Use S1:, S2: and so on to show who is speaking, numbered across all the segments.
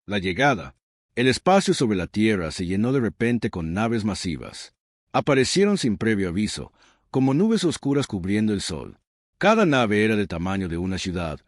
S1: La llegada. El espacio sobre la Tierra se llenó de repente con naves masivas. Aparecieron sin previo aviso, como nubes oscuras cubriendo el sol. Cada nave era del tamaño de una ciudad,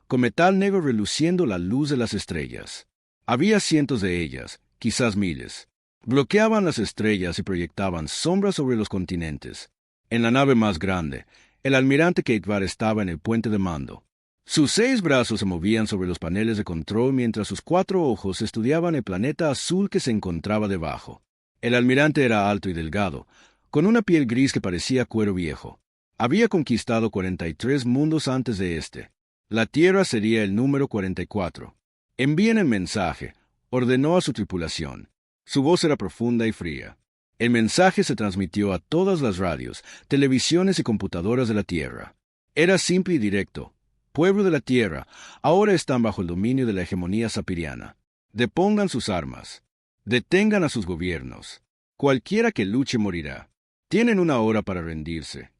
S1: con metal negro reluciendo la luz de las estrellas. Había cientos de ellas, quizás miles. Bloqueaban las estrellas y proyectaban sombras sobre los continentes. En la nave más grande, el almirante Keitvar estaba en el puente de mando. Sus 6 brazos se movían sobre los paneles de control mientras sus 4 ojos estudiaban el planeta azul que se encontraba debajo. El almirante era alto y delgado, con una piel gris que parecía cuero viejo. Había conquistado 43 mundos antes de este. La Tierra sería el número 44. Envíen el mensaje, ordenó a su tripulación. Su voz era profunda y fría. El mensaje se transmitió a todas las radios, televisiones y computadoras de la Tierra. Era simple y directo. Pueblo de la Tierra, ahora están bajo el dominio de la hegemonía sapiriana. Depongan sus armas. Detengan a sus gobiernos. Cualquiera que luche morirá. Tienen una hora para rendirse.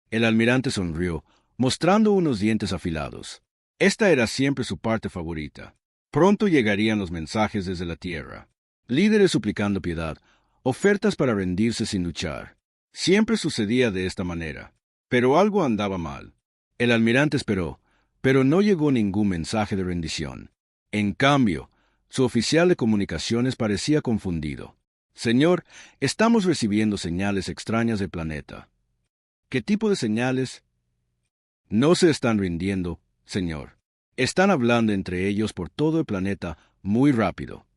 S1: El almirante sonrió, mostrando unos dientes afilados. Esta era siempre su parte favorita. Pronto llegarían los mensajes desde la Tierra. Líderes suplicando piedad, ofertas para rendirse sin luchar. Siempre sucedía de esta manera. Pero algo andaba mal. El almirante esperó, pero no llegó ningún mensaje de rendición. En cambio, su oficial de comunicaciones parecía confundido. Señor, estamos recibiendo señales extrañas del planeta. ¿Qué tipo de señales? No se están rindiendo, señor. Están hablando entre ellos por todo el planeta muy rápido.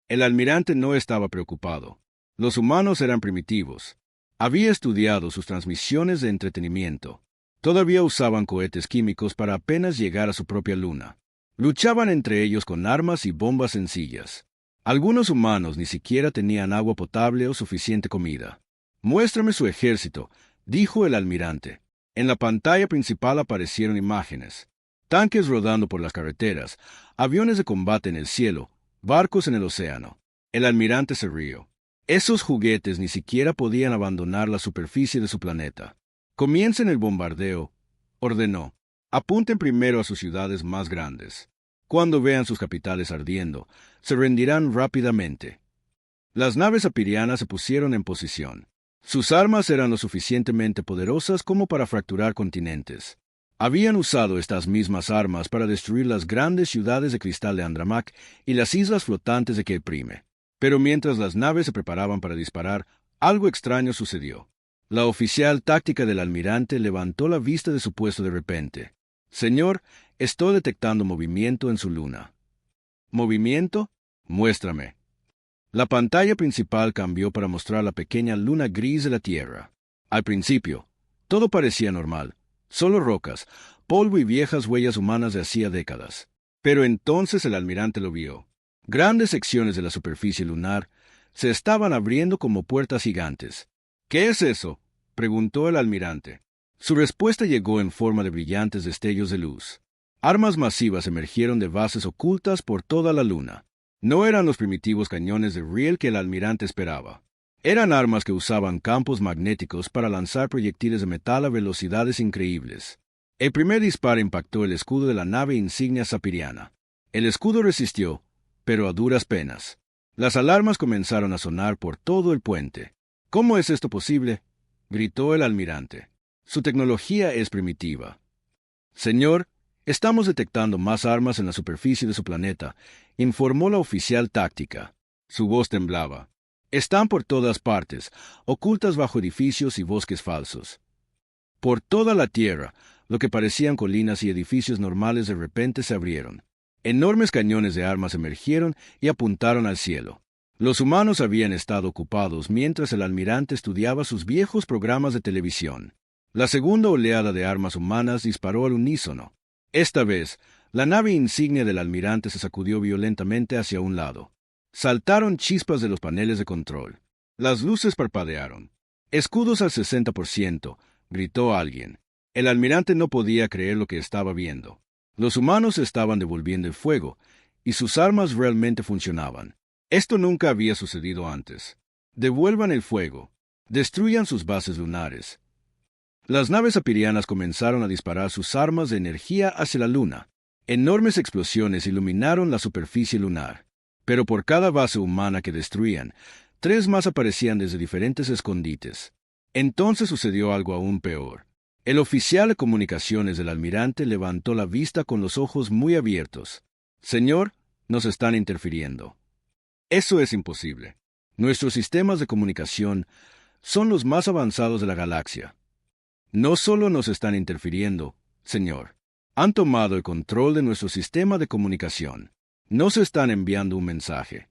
S1: El almirante no estaba preocupado. Los humanos eran primitivos. Había estudiado sus transmisiones de entretenimiento. Todavía usaban cohetes químicos para apenas llegar a su propia luna. Luchaban entre ellos con armas y bombas sencillas. Algunos humanos ni siquiera tenían agua potable o suficiente comida. «Muéstrame su ejército», dijo el almirante. En la pantalla principal aparecieron imágenes. Tanques rodando por las carreteras, aviones de combate en el cielo, barcos en el océano. El almirante se rió. Esos juguetes ni siquiera podían abandonar la superficie de su planeta. «Comiencen el bombardeo», ordenó. «Apunten primero a sus ciudades más grandes. Cuando vean sus capitales ardiendo, se rendirán rápidamente». Las naves apirianas se pusieron en posición. Sus armas eran lo suficientemente poderosas como para fracturar continentes. Habían usado estas mismas armas para destruir las grandes ciudades de cristal de Andromaque y las islas flotantes de Keilprime. Pero mientras las naves se preparaban para disparar, algo extraño sucedió. La oficial táctica del almirante levantó la vista de su puesto de repente. «Señor, estoy detectando movimiento en su luna». «¿Movimiento? Muéstrame». La pantalla principal cambió para mostrar la pequeña luna gris de la Tierra. Al principio, todo parecía normal, solo rocas, polvo y viejas huellas humanas de hacía décadas. Pero entonces el almirante lo vio. Grandes secciones de la superficie lunar se estaban abriendo como puertas gigantes. «¿Qué es eso?», preguntó el almirante. Su respuesta llegó en forma de brillantes destellos de luz. Armas masivas emergieron de bases ocultas por toda la luna. No eran los primitivos cañones de riel que el almirante esperaba. Eran armas que usaban campos magnéticos para lanzar proyectiles de metal a velocidades increíbles. El primer disparo impactó el escudo de la nave insignia sapiriana. El escudo resistió, pero a duras penas. Las alarmas comenzaron a sonar por todo el puente. «¿Cómo es esto posible?», gritó el almirante. «Su tecnología es primitiva». «Señor, estamos detectando más armas en la superficie de su planeta», informó la oficial táctica. Su voz temblaba. «Están por todas partes, ocultas bajo edificios y bosques falsos». Por toda la Tierra, lo que parecían colinas y edificios normales de repente se abrieron. Enormes cañones de armas emergieron y apuntaron al cielo. Los humanos habían estado ocupados mientras el almirante estudiaba sus viejos programas de televisión. La segunda oleada de armas humanas disparó al unísono. Esta vez, la nave insignia del almirante se sacudió violentamente hacia un lado. Saltaron chispas de los paneles de control. Las luces parpadearon. «Escudos al 60%, gritó alguien. El almirante no podía creer lo que estaba viendo. Los humanos estaban devolviendo el fuego, y sus armas realmente funcionaban. Esto nunca había sucedido antes. «Devuelvan el fuego. Destruyan sus bases lunares». Las naves apirianas comenzaron a disparar sus armas de energía hacia la luna. Enormes explosiones iluminaron la superficie lunar, pero por cada base humana que destruían, 3 más aparecían desde diferentes escondites. Entonces sucedió algo aún peor. El oficial de comunicaciones del almirante levantó la vista con los ojos muy abiertos. «Señor, nos están interfiriendo». «Eso es imposible. Nuestros sistemas de comunicación son los más avanzados de la galaxia. No solo nos están interfiriendo, señor. Han tomado el control de nuestro sistema de comunicación. Nos están enviando un mensaje».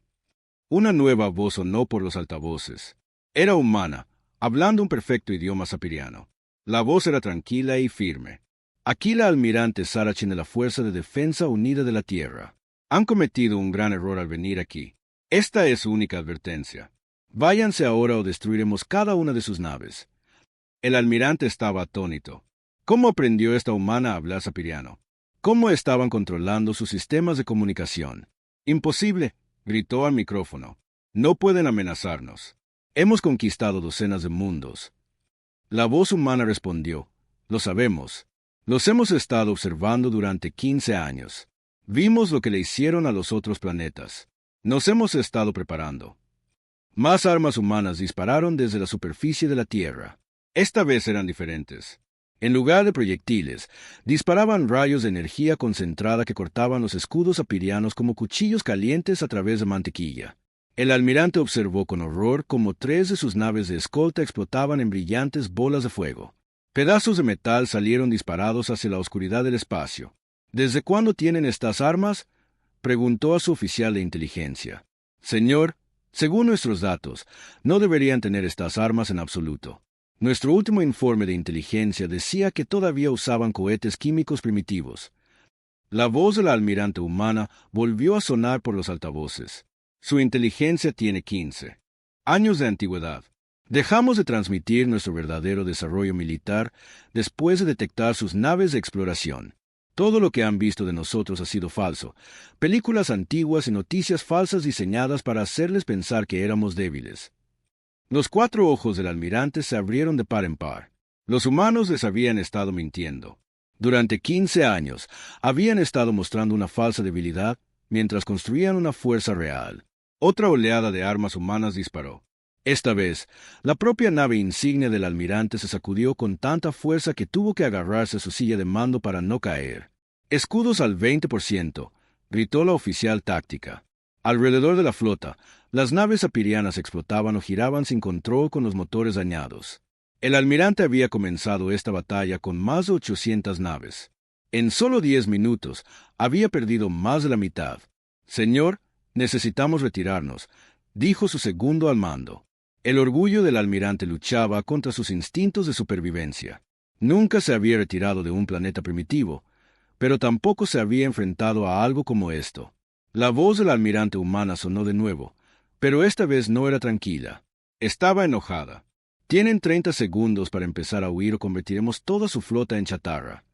S1: Una nueva voz sonó por los altavoces. Era humana, hablando un perfecto idioma sapiriano. La voz era tranquila y firme. «Aquí la almirante Sarachin de la Fuerza de Defensa Unida de la Tierra. Han cometido un gran error al venir aquí. Esta es su única advertencia. Váyanse ahora o destruiremos cada una de sus naves». El almirante estaba atónito. ¿Cómo aprendió esta humana a hablar sapiriano? ¿Cómo estaban controlando sus sistemas de comunicación? «Imposible», gritó al micrófono. «No pueden amenazarnos. Hemos conquistado docenas de mundos». La voz humana respondió: «Lo sabemos. Los hemos estado observando durante 15 años. Vimos lo que le hicieron a los otros planetas. Nos hemos estado preparando». Más armas humanas dispararon desde la superficie de la Tierra. Esta vez eran diferentes. En lugar de proyectiles, disparaban rayos de energía concentrada que cortaban los escudos apirianos como cuchillos calientes a través de mantequilla. El almirante observó con horror cómo 3 de sus naves de escolta explotaban en brillantes bolas de fuego. Pedazos de metal salieron disparados hacia la oscuridad del espacio. «¿Desde cuándo tienen estas armas?», preguntó a su oficial de inteligencia. «Señor, según nuestros datos, no deberían tener estas armas en absoluto. Nuestro último informe de inteligencia decía que todavía usaban cohetes químicos primitivos». La voz de la almirante humana volvió a sonar por los altavoces. «Su inteligencia tiene 15 años de antigüedad. Dejamos de transmitir nuestro verdadero desarrollo militar después de detectar sus naves de exploración. Todo lo que han visto de nosotros ha sido falso. Películas antiguas y noticias falsas diseñadas para hacerles pensar que éramos débiles». Los 4 ojos del almirante se abrieron de par en par. Los humanos les habían estado mintiendo. Durante 15 años habían estado mostrando una falsa debilidad mientras construían una fuerza real. Otra oleada de armas humanas disparó. Esta vez, la propia nave insignia del almirante se sacudió con tanta fuerza que tuvo que agarrarse a su silla de mando para no caer. «Escudos al 20%, gritó la oficial táctica. Alrededor de la flota, las naves apirianas explotaban o giraban sin control con los motores dañados. El almirante había comenzado esta batalla con más de 800 naves. En solo 10 minutos, había perdido más de la mitad. «Señor, necesitamos retirarnos», dijo su segundo al mando. El orgullo del almirante luchaba contra sus instintos de supervivencia. Nunca se había retirado de un planeta primitivo, pero tampoco se había enfrentado a algo como esto. La voz del almirante humana sonó de nuevo, pero esta vez no era tranquila. Estaba enojada. «Tienen 30 segundos para empezar a huir o convertiremos toda su flota en chatarra».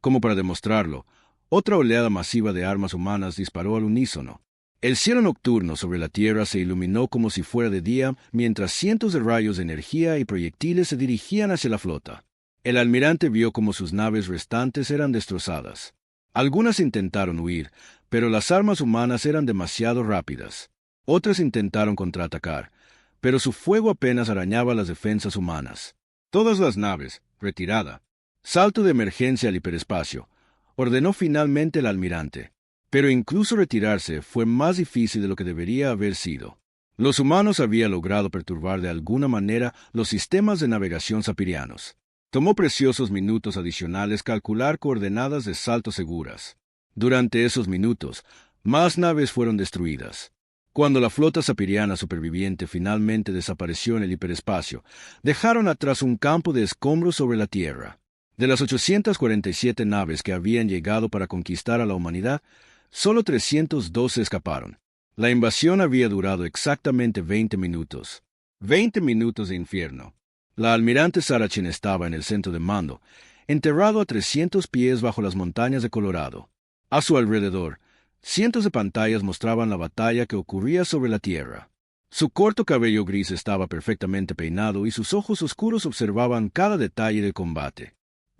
S1: Como para demostrarlo, otra oleada masiva de armas humanas disparó al unísono. El cielo nocturno sobre la Tierra se iluminó como si fuera de día, mientras cientos de rayos de energía y proyectiles se dirigían hacia la flota. El almirante vio cómo sus naves restantes eran destrozadas. Algunas intentaron huir, pero las armas humanas eran demasiado rápidas. Otras intentaron contraatacar, pero su fuego apenas arañaba las defensas humanas. Todas las naves, retirada. «Salto de emergencia al hiperespacio», ordenó finalmente el almirante. Pero incluso retirarse fue más difícil de lo que debería haber sido. Los humanos habían logrado perturbar de alguna manera los sistemas de navegación sapirianos. Tomó preciosos minutos adicionales calcular coordenadas de salto seguras. Durante esos minutos, más naves fueron destruidas. Cuando la flota sapiriana superviviente finalmente desapareció en el hiperespacio, dejaron atrás un campo de escombros sobre la Tierra. De las 847 naves que habían llegado para conquistar a la humanidad, solo 312 escaparon. La invasión había durado exactamente 20 minutos. 20 minutos de infierno. La almirante Sarachin estaba en el centro de mando, enterrado a 300 pies bajo las montañas de Colorado. A su alrededor, cientos de pantallas mostraban la batalla que ocurría sobre la Tierra. Su corto cabello gris estaba perfectamente peinado y sus ojos oscuros observaban cada detalle del combate.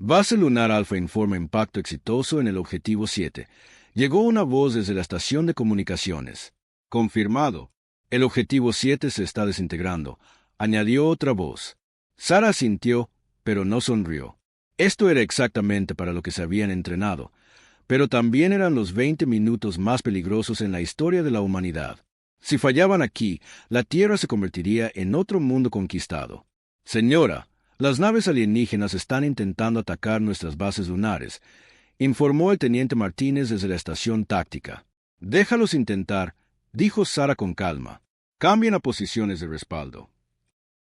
S1: Base lunar Alfa informa impacto exitoso en el objetivo 7. Llegó una voz desde la estación de comunicaciones. Confirmado. El objetivo 7 se está desintegrando, añadió otra voz. Sara asintió, pero no sonrió. Esto era exactamente para lo que se habían entrenado, pero también eran los 20 minutos más peligrosos en la historia de la humanidad. Si fallaban aquí, la Tierra se convertiría en otro mundo conquistado. Señora, las naves alienígenas están intentando atacar nuestras bases lunares, informó el teniente Martínez desde la estación táctica. Déjalos intentar, dijo Sara con calma. Cambien a posiciones de respaldo.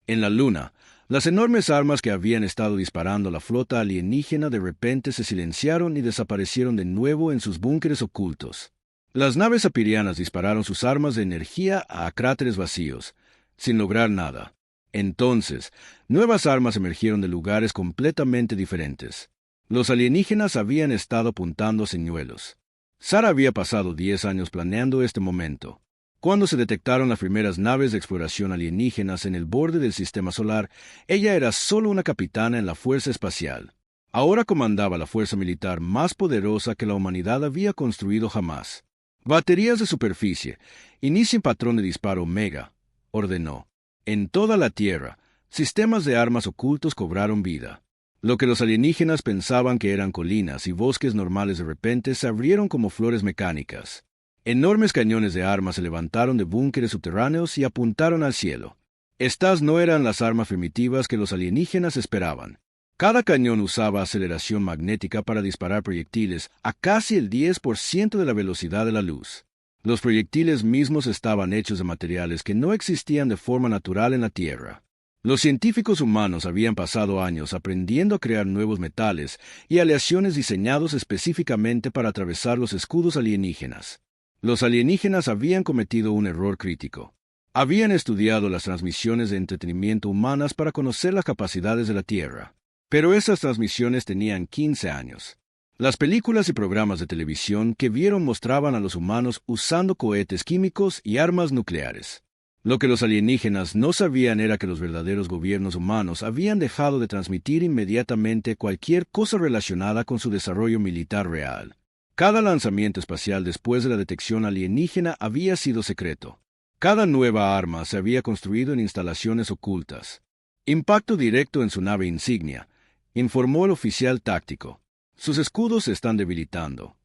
S1: En la Luna, las enormes armas que habían estado disparando la flota alienígena de repente se silenciaron y desaparecieron de nuevo en sus búnkeres ocultos. Las naves apirianas dispararon sus armas de energía a cráteres vacíos, sin lograr nada. Entonces, nuevas armas emergieron de lugares completamente diferentes. Los alienígenas habían estado apuntando a señuelos. Sara había pasado 10 años planeando este momento. Cuando se detectaron las primeras naves de exploración alienígenas en el borde del sistema solar, ella era solo una capitana en la Fuerza Espacial. Ahora comandaba la fuerza militar más poderosa que la humanidad había construido jamás. Baterías de superficie, inicien patrón de disparo Omega, ordenó. En toda la Tierra, sistemas de armas ocultos cobraron vida. Lo que los alienígenas pensaban que eran colinas y bosques normales de repente se abrieron como flores mecánicas. Enormes cañones de armas se levantaron de búnkeres subterráneos y apuntaron al cielo. Estas no eran las armas primitivas que los alienígenas esperaban. Cada cañón usaba aceleración magnética para disparar proyectiles a casi el 10% de la velocidad de la luz. Los proyectiles mismos estaban hechos de materiales que no existían de forma natural en la Tierra. Los científicos humanos habían pasado años aprendiendo a crear nuevos metales y aleaciones diseñados específicamente para atravesar los escudos alienígenas. Los alienígenas habían cometido un error crítico. Habían estudiado las transmisiones de entretenimiento humanas para conocer las capacidades de la Tierra. Pero esas transmisiones tenían 15 años. Las películas y programas de televisión que vieron mostraban a los humanos usando cohetes químicos y armas nucleares. Lo que los alienígenas no sabían era que los verdaderos gobiernos humanos habían dejado de transmitir inmediatamente cualquier cosa relacionada con su desarrollo militar real. Cada lanzamiento espacial después de la detección alienígena había sido secreto. Cada nueva arma se había construido en instalaciones ocultas. Impacto directo en su nave insignia, informó el oficial táctico. Sus escudos se están debilitando.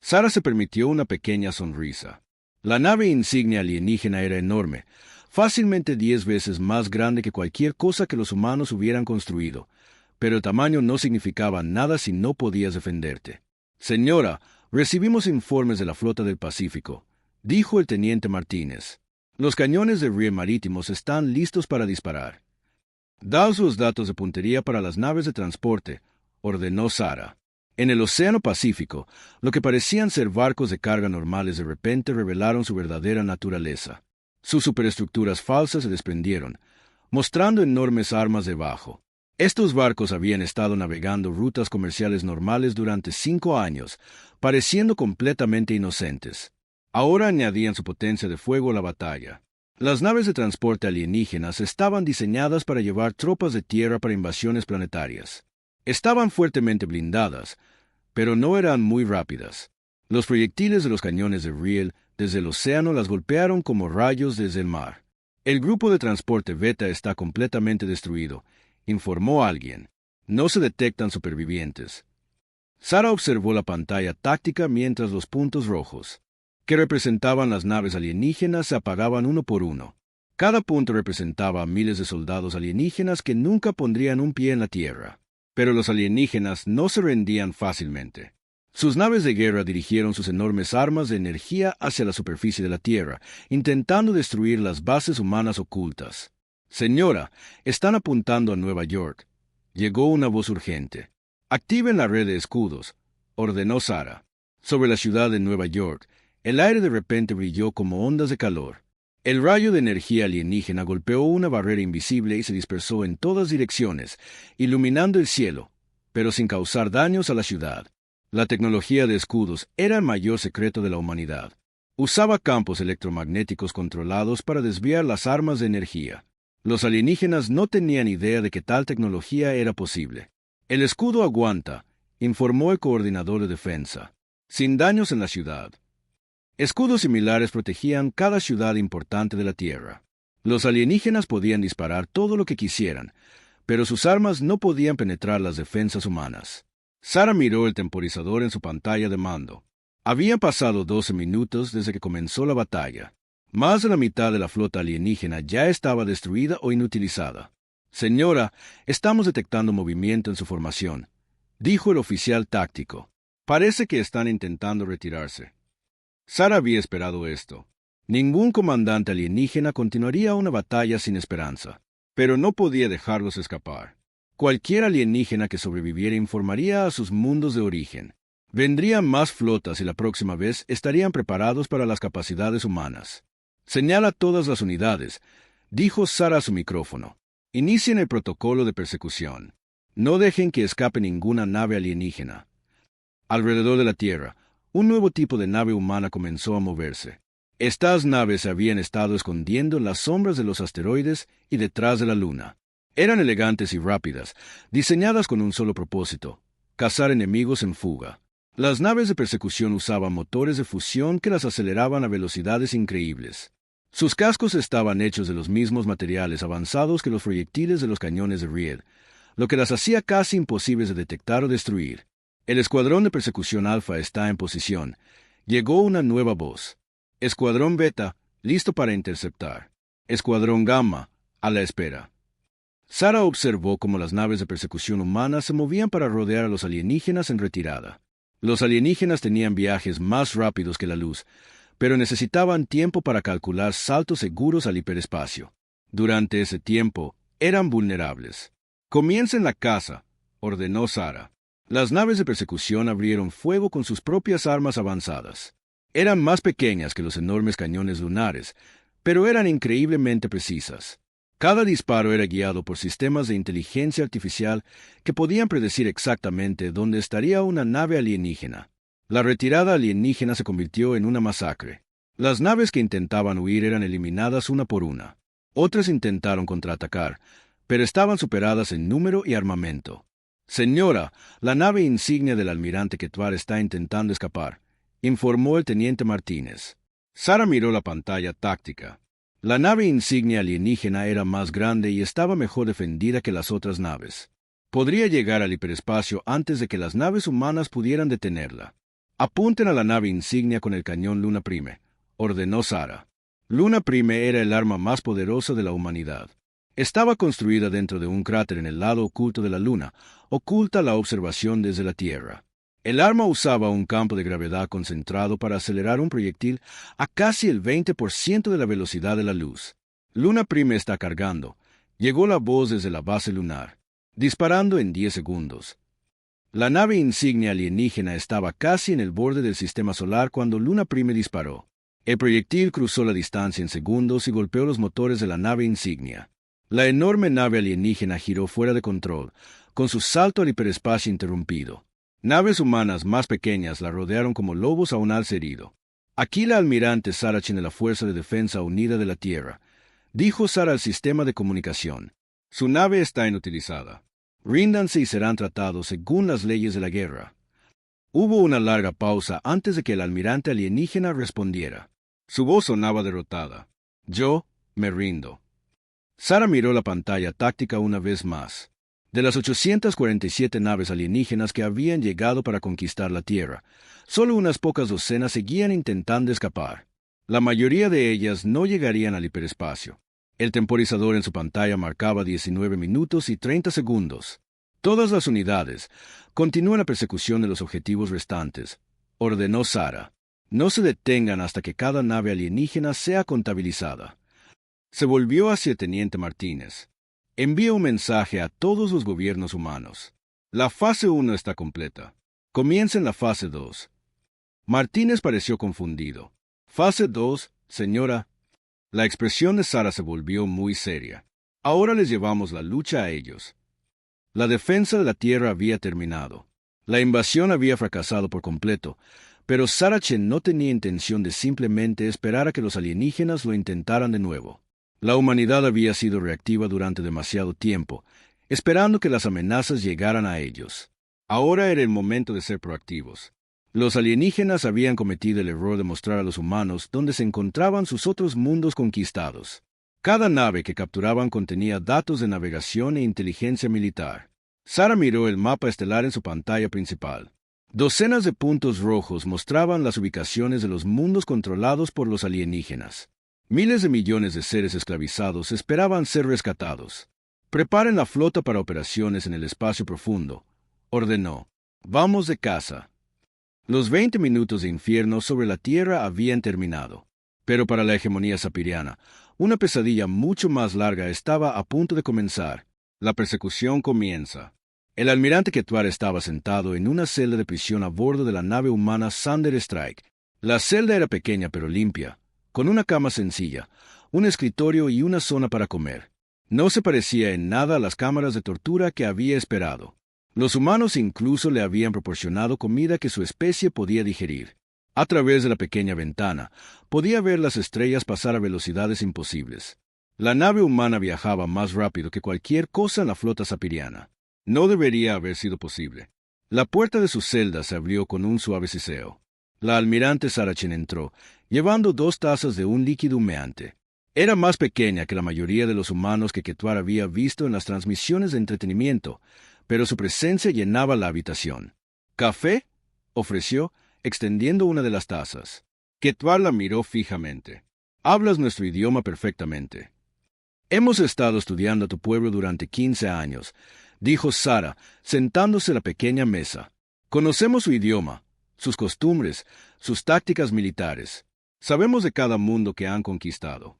S1: Sara se permitió una pequeña sonrisa. La nave insignia alienígena era enorme, fácilmente 10 veces más grande que cualquier cosa que los humanos hubieran construido, pero el tamaño no significaba nada si no podías defenderte. Señora, recibimos informes de la flota del Pacífico, dijo el teniente Martínez. Los cañones de río marítimos están listos para disparar. Daos los datos de puntería para las naves de transporte, ordenó Sara. En el Océano Pacífico, lo que parecían ser barcos de carga normales de repente revelaron su verdadera naturaleza. Sus superestructuras falsas se desprendieron, mostrando enormes armas debajo. Estos barcos habían estado navegando rutas comerciales normales durante 5 años, pareciendo completamente inocentes. Ahora añadían su potencia de fuego a la batalla. Las naves de transporte alienígenas estaban diseñadas para llevar tropas de tierra para invasiones planetarias. Estaban fuertemente blindadas, pero no eran muy rápidas. Los proyectiles de los cañones de Riel desde el océano las golpearon como rayos desde el mar. El grupo de transporte Beta está completamente destruido, informó alguien. No se detectan supervivientes. Sara observó la pantalla táctica mientras los puntos rojos, que representaban las naves alienígenas, se apagaban uno por uno. Cada punto representaba a miles de soldados alienígenas que nunca pondrían un pie en la Tierra. Pero los alienígenas no se rendían fácilmente. Sus naves de guerra dirigieron sus enormes armas de energía hacia la superficie de la Tierra, intentando destruir las bases humanas ocultas. Señora, están apuntando a Nueva York. Llegó una voz urgente. Activen la red de escudos, ordenó Sara. Sobre la ciudad de Nueva York, el aire de repente brilló como ondas de calor. El rayo de energía alienígena golpeó una barrera invisible y se dispersó en todas direcciones, iluminando el cielo, pero sin causar daños a la ciudad. La tecnología de escudos era el mayor secreto de la humanidad. Usaba campos electromagnéticos controlados para desviar las armas de energía. Los alienígenas no tenían idea de que tal tecnología era posible. El escudo aguanta, informó el coordinador de defensa. Sin daños en la ciudad. Escudos similares protegían cada ciudad importante de la Tierra. Los alienígenas podían disparar todo lo que quisieran, pero sus armas no podían penetrar las defensas humanas. Sara miró el temporizador en su pantalla de mando. Habían pasado 12 minutos desde que comenzó la batalla. Más de la mitad de la flota alienígena ya estaba destruida o inutilizada. Señora, estamos detectando movimiento en su formación, dijo el oficial táctico. Parece que están intentando retirarse. Sara había esperado esto. Ningún comandante alienígena continuaría una batalla sin esperanza, pero no podía dejarlos escapar. Cualquier alienígena que sobreviviera informaría a sus mundos de origen. Vendrían más flotas y la próxima vez estarían preparados para las capacidades humanas. Señala todas las unidades, dijo Sara a su micrófono. Inicien el protocolo de persecución. No dejen que escape ninguna nave alienígena. Alrededor de la Tierra, un nuevo tipo de nave humana comenzó a moverse. Estas naves se habían estado escondiendo en las sombras de los asteroides y detrás de la Luna. Eran elegantes y rápidas, diseñadas con un solo propósito: cazar enemigos en fuga. Las naves de persecución usaban motores de fusión que las aceleraban a velocidades increíbles. Sus cascos estaban hechos de los mismos materiales avanzados que los proyectiles de los cañones de Ried, lo que las hacía casi imposibles de detectar o destruir. El escuadrón de persecución Alfa está en posición. Llegó una nueva voz. Escuadrón Beta, listo para interceptar. Escuadrón Gamma, a la espera. Sara observó cómo las naves de persecución humana se movían para rodear a los alienígenas en retirada. Los alienígenas tenían viajes más rápidos que la luz, pero necesitaban tiempo para calcular saltos seguros al hiperespacio. Durante ese tiempo, eran vulnerables. Comiencen la caza, ordenó Sara. Las naves de persecución abrieron fuego con sus propias armas avanzadas. Eran más pequeñas que los enormes cañones lunares, pero eran increíblemente precisas. Cada disparo era guiado por sistemas de inteligencia artificial que podían predecir exactamente dónde estaría una nave alienígena. La retirada alienígena se convirtió en una masacre. Las naves que intentaban huir eran eliminadas una por una. Otras intentaron contraatacar, pero estaban superadas en número y armamento. Señora, la nave insignia del almirante Ketvar está intentando escapar, informó el teniente Martínez. Sara miró la pantalla táctica. La nave insignia alienígena era más grande y estaba mejor defendida que las otras naves. Podría llegar al hiperespacio antes de que las naves humanas pudieran detenerla. Apunten a la nave insignia con el cañón Luna Prime, ordenó Sara. Luna Prime era el arma más poderosa de la humanidad. Estaba construida dentro de un cráter en el lado oculto de la Luna, oculta a la observación desde la Tierra. El arma usaba un campo de gravedad concentrado para acelerar un proyectil a casi el 20% de la velocidad de la luz. Luna Prime está cargando. Llegó la voz desde la base lunar. Disparando en 10 segundos. La nave insignia alienígena estaba casi en el borde del sistema solar cuando Luna Prime disparó. El proyectil cruzó la distancia en segundos y golpeó los motores de la nave insignia. La enorme nave alienígena giró fuera de control, con su salto al hiperespacio interrumpido. Naves humanas más pequeñas la rodearon como lobos a un alce herido. Aquí la almirante Sarachin de la Fuerza de Defensa Unida de la Tierra, dijo Sara al sistema de comunicación. Su nave está inutilizada. Ríndanse y serán tratados según las leyes de la guerra. Hubo una larga pausa antes de que el almirante alienígena respondiera. Su voz sonaba derrotada. Yo me rindo. Sara miró la pantalla táctica una vez más. De las 847 naves alienígenas que habían llegado para conquistar la Tierra, solo unas pocas docenas seguían intentando escapar. La mayoría de ellas no llegarían al hiperespacio. El temporizador en su pantalla marcaba 19 minutos y 30 segundos. Todas las unidades continúan la persecución de los objetivos restantes, ordenó Sara. No se detengan hasta que cada nave alienígena sea contabilizada. Se volvió hacia el teniente Martínez. Envía un mensaje a todos los gobiernos humanos. La fase 1 está completa. Comiencen la fase 2. Martínez pareció confundido. Fase 2, señora. La expresión de Sara se volvió muy seria. Ahora les llevamos la lucha a ellos. La defensa de la Tierra había terminado. La invasión había fracasado por completo, pero Sarachin no tenía intención de simplemente esperar a que los alienígenas lo intentaran de nuevo. La humanidad había sido reactiva durante demasiado tiempo. esperando que las amenazas llegaran a ellos. Ahora era el momento de ser proactivos. Los alienígenas habían cometido el error de mostrar a los humanos dónde se encontraban sus otros mundos conquistados. Cada nave que capturaban contenía datos de navegación e inteligencia militar. Sara miró el mapa estelar en su pantalla principal. Docenas de puntos rojos mostraban las ubicaciones de los mundos controlados por los alienígenas. Miles de millones de seres esclavizados esperaban ser rescatados. «Preparen la flota para operaciones en el espacio profundo», ordenó. «Vamos de caza». Los 20 minutos de infierno sobre la Tierra habían terminado. Pero para la hegemonía sapiriana, una pesadilla mucho más larga estaba a punto de comenzar. La persecución comienza. El almirante Ketvar estaba sentado en una celda de prisión a bordo de la nave humana Sander Strike. La celda era pequeña pero limpia, con una cama sencilla, un escritorio y una zona para comer. No se parecía en nada a las cámaras de tortura que había esperado. Los humanos incluso le habían proporcionado comida que su especie podía digerir. A través de la pequeña ventana, podía ver las estrellas pasar a velocidades imposibles. La nave humana viajaba más rápido que cualquier cosa en la flota sapiriana. No debería haber sido posible. La puerta de su celda se abrió con un suave siseo. La almirante Saracen entró, llevando 2 tazas de un líquido humeante. Era más pequeña que la mayoría de los humanos que Ketvar había visto en las transmisiones de entretenimiento, pero su presencia llenaba la habitación. «¿Café?», ofreció, extendiendo una de las tazas. Ketvar la miró fijamente. «Hablas nuestro idioma perfectamente». «Hemos estado estudiando a tu pueblo durante 15 años», dijo Sara, sentándose a la pequeña mesa. «Conocemos su idioma, sus costumbres, sus tácticas militares. Sabemos de cada mundo que han conquistado».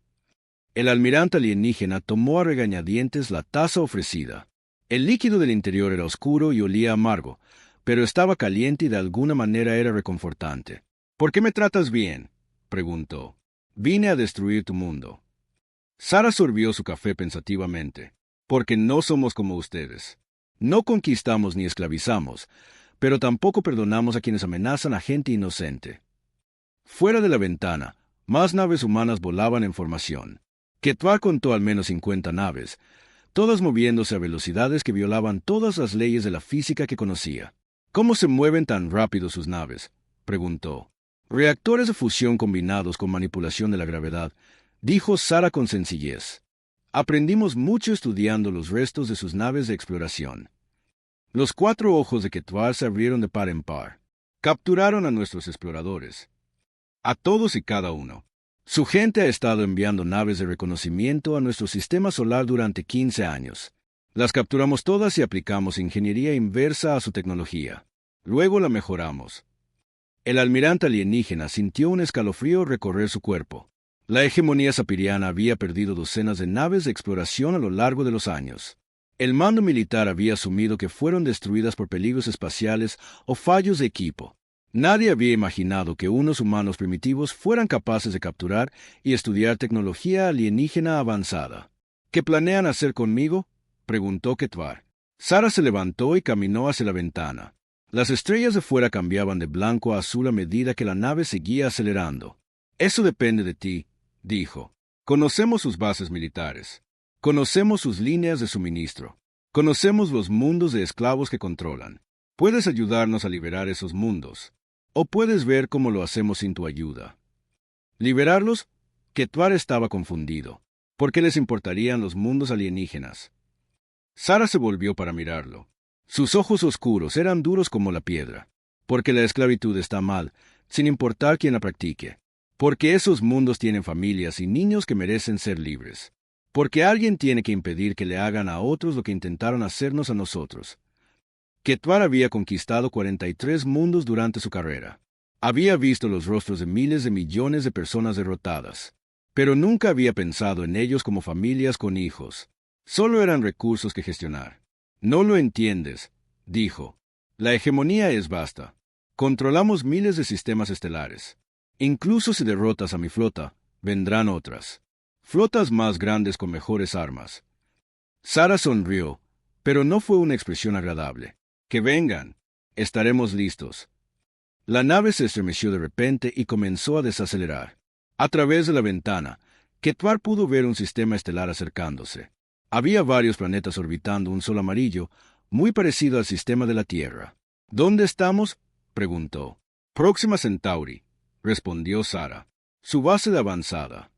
S1: El almirante alienígena tomó a regañadientes la taza ofrecida. El líquido del interior era oscuro y olía amargo, pero estaba caliente y de alguna manera era reconfortante. «¿Por qué me tratas bien?», preguntó. «Vine a destruir tu mundo». Sara sorbió su café pensativamente. «Porque no somos como ustedes. No conquistamos ni esclavizamos, pero tampoco perdonamos a quienes amenazan a gente inocente». Fuera de la ventana, más naves humanas volaban en formación. Ketvar contó al menos 50 naves, todas moviéndose a velocidades que violaban todas las leyes de la física que conocía. «¿Cómo se mueven tan rápido sus naves?», preguntó. «Reactores de fusión combinados con manipulación de la gravedad», dijo Sara con sencillez. «Aprendimos mucho estudiando los restos de sus naves de exploración». Los 4 ojos de Ketvar se abrieron de par en par. Capturaron a nuestros exploradores. A todos y cada uno. Su gente ha estado enviando naves de reconocimiento a nuestro sistema solar durante 15 años. Las capturamos todas y aplicamos ingeniería inversa a su tecnología. Luego la mejoramos. El almirante alienígena sintió un escalofrío recorrer su cuerpo. La hegemonía sapiriana había perdido docenas de naves de exploración a lo largo de los años. El mando militar había asumido que fueron destruidas por peligros espaciales o fallos de equipo. Nadie había imaginado que unos humanos primitivos fueran capaces de capturar y estudiar tecnología alienígena avanzada. «¿Qué planean hacer conmigo?», preguntó Ketvar. Sara se levantó y caminó hacia la ventana. Las estrellas de fuera cambiaban de blanco a azul a medida que la nave seguía acelerando. «Eso depende de ti», dijo. «Conocemos sus bases militares. Conocemos sus líneas de suministro. Conocemos los mundos de esclavos que controlan. Puedes ayudarnos a liberar esos mundos. O puedes ver cómo lo hacemos sin tu ayuda». ¿Liberarlos? Ketvar estaba confundido. ¿Por qué les importarían los mundos alienígenas? Sara se volvió para mirarlo. Sus ojos oscuros eran duros como la piedra. Porque la esclavitud está mal, sin importar quién la practique. Porque esos mundos tienen familias y niños que merecen ser libres. Porque alguien tiene que impedir que le hagan a otros lo que intentaron hacernos a nosotros. Ketvar había conquistado 43 mundos durante su carrera. Había visto los rostros de miles de millones de personas derrotadas. Pero nunca había pensado en ellos como familias con hijos. Solo eran recursos que gestionar. «No lo entiendes», dijo. «La hegemonía es vasta. Controlamos miles de sistemas estelares. Incluso si derrotas a mi flota, vendrán otras. Flotas más grandes con mejores armas». Sara sonrió, pero no fue una expresión agradable. «Que vengan. Estaremos listos». La nave se estremeció de repente y comenzó a desacelerar. A través de la ventana, Ketvar pudo ver un sistema estelar acercándose. Había varios planetas orbitando un sol amarillo, muy parecido al sistema de la Tierra. ¿Dónde estamos?, preguntó. Próxima Centauri, respondió Sara. Su base de avanzada.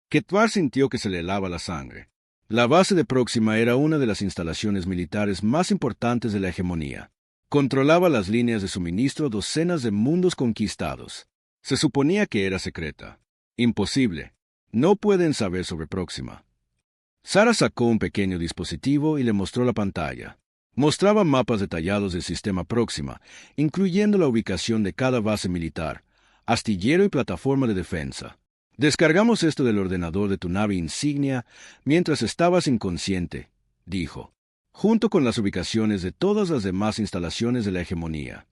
S1: Ketvar sintió que se le helaba la sangre. La base de Próxima era una de las instalaciones militares más importantes de la hegemonía. Controlaba las líneas de suministro a docenas de mundos conquistados. Se suponía que era secreta. Imposible. No pueden saber sobre Próxima. Sara sacó un pequeño dispositivo y le mostró la pantalla. Mostraba mapas detallados del sistema Próxima, incluyendo la ubicación de cada base militar, astillero y plataforma de defensa. Descargamos esto del ordenador de tu nave insignia mientras estabas inconsciente, dijo, junto con las ubicaciones de todas las demás instalaciones de la hegemonía.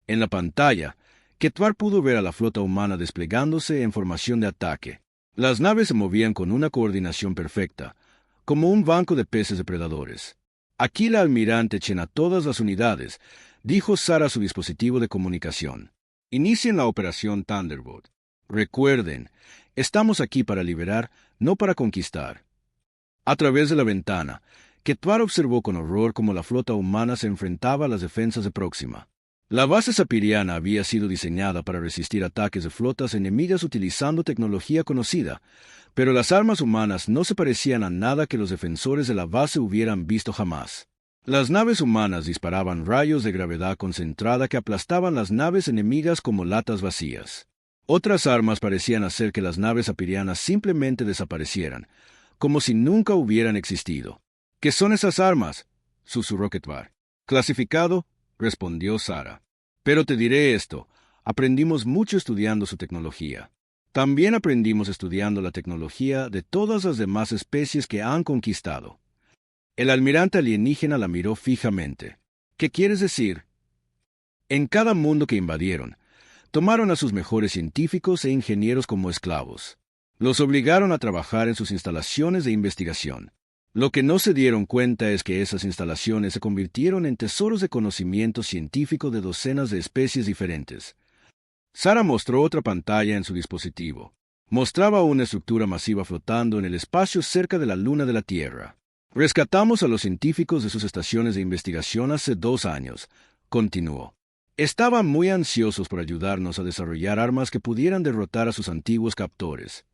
S1: En la pantalla, Ketvar pudo ver a la flota humana desplegándose en formación de ataque. Las naves se movían con una coordinación perfecta, como un banco de peces depredadores. Aquí la almirante llena todas las unidades, dijo Sara a su dispositivo de comunicación. Inicien la operación Thunderbolt. Recuerden, estamos aquí para liberar, no para conquistar. A través de la ventana, Ketvar observó con horror cómo la flota humana se enfrentaba a las defensas de Próxima. La base sapiriana había sido diseñada para resistir ataques de flotas enemigas utilizando tecnología conocida, pero las armas humanas no se parecían a nada que los defensores de la base hubieran visto jamás. Las naves humanas disparaban rayos de gravedad concentrada que aplastaban las naves enemigas como latas vacías. Otras armas parecían hacer que las naves sapirianas simplemente desaparecieran, como si nunca hubieran existido. ¿Qué son esas armas?, susurró Ketvar. Clasificado, respondió Sara. Pero te diré esto, aprendimos mucho estudiando su tecnología. También aprendimos estudiando la tecnología de todas las demás especies que han conquistado. El almirante alienígena la miró fijamente. ¿Qué quieres decir? En cada mundo que invadieron, tomaron a sus mejores científicos e ingenieros como esclavos. Los obligaron a trabajar en sus instalaciones de investigación. Lo que no se dieron cuenta es que esas instalaciones se convirtieron en tesoros de conocimiento científico de docenas de especies diferentes. Sara mostró otra pantalla en su dispositivo. Mostraba una estructura masiva flotando en el espacio cerca de la luna de la Tierra. Rescatamos a los científicos de sus estaciones de investigación hace 2 años, continuó. Estaban muy ansiosos por ayudarnos a desarrollar armas que pudieran derrotar a sus antiguos captores.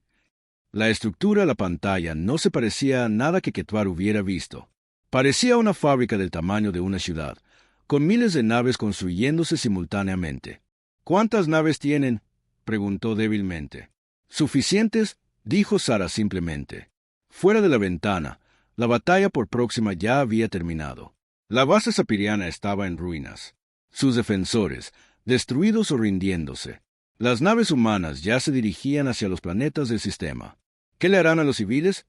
S1: La estructura de la pantalla no se parecía a nada que Ketvar hubiera visto. Parecía una fábrica del tamaño de una ciudad, con miles de naves construyéndose simultáneamente. ¿Cuántas naves tienen?, preguntó débilmente. Suficientes, dijo Sara simplemente. Fuera de la ventana, la batalla por Próxima ya había terminado. La base sapiriana estaba en ruinas. Sus defensores, destruidos o rindiéndose. Las naves humanas ya se dirigían hacia los planetas del sistema. ¿Qué le harán a los civiles?,